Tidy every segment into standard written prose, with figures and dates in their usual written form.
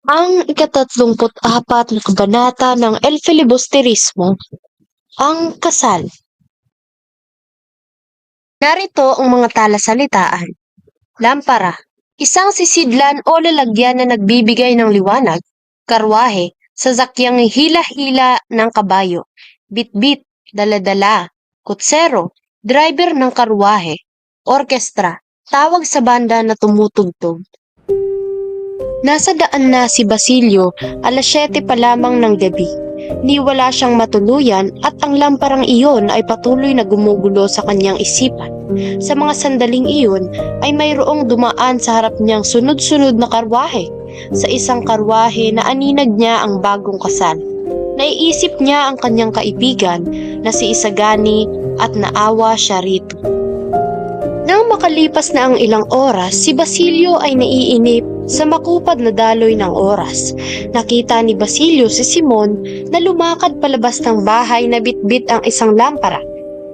Ang ika-34 na kabanata ng El Filibusterismo, ang kasal. Narito ang mga talasalitaan. Lampara, isang sisidlan o lalagyan na nagbibigay ng liwanag. Karwahe, sasakyang hila-hila ng kabayo. Bitbit, daladala. Kutsero, driver ng karwahe. Orkestra, tawag sa banda na tumutugtog. Nasa daan na si Basilio, 7:00 pa lamang ng gabi. Niwala siyang matuluyan at ang lamparang iyon ay patuloy na gumugulo sa kanyang isipan. Sa mga sandaling iyon ay mayroong dumaan sa harap niyang sunod-sunod na karwahe. Sa isang karwahe na aninag niya ang bagong kasal. Naiisip niya ang kanyang kaibigan na si Isagani at naawa siya rito. Nang makalipas na ang ilang oras, si Basilio ay naiinip sa makupad na daloy ng oras. Nakita ni Basilio si Simon na lumakad palabas ng bahay na bitbit ang isang lampara.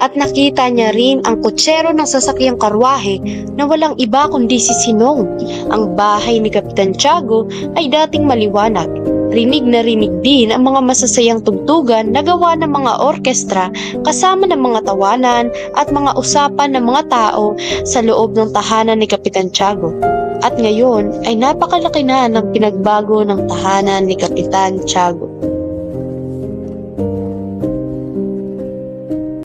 At nakita niya rin ang kutsero ng sasakyang karwahe na walang iba kundi si Sinong. Ang bahay ni Kapitan Tiago ay dating maliwanag. Rinig na rinig din ang mga masasayang tugtugan na gawa ng mga orkestra kasama ng mga tawanan at mga usapan ng mga tao sa loob ng tahanan ni Kapitan Tiago. At ngayon ay napakalaki na ng pinagbago ng tahanan ni Kapitan Tiago.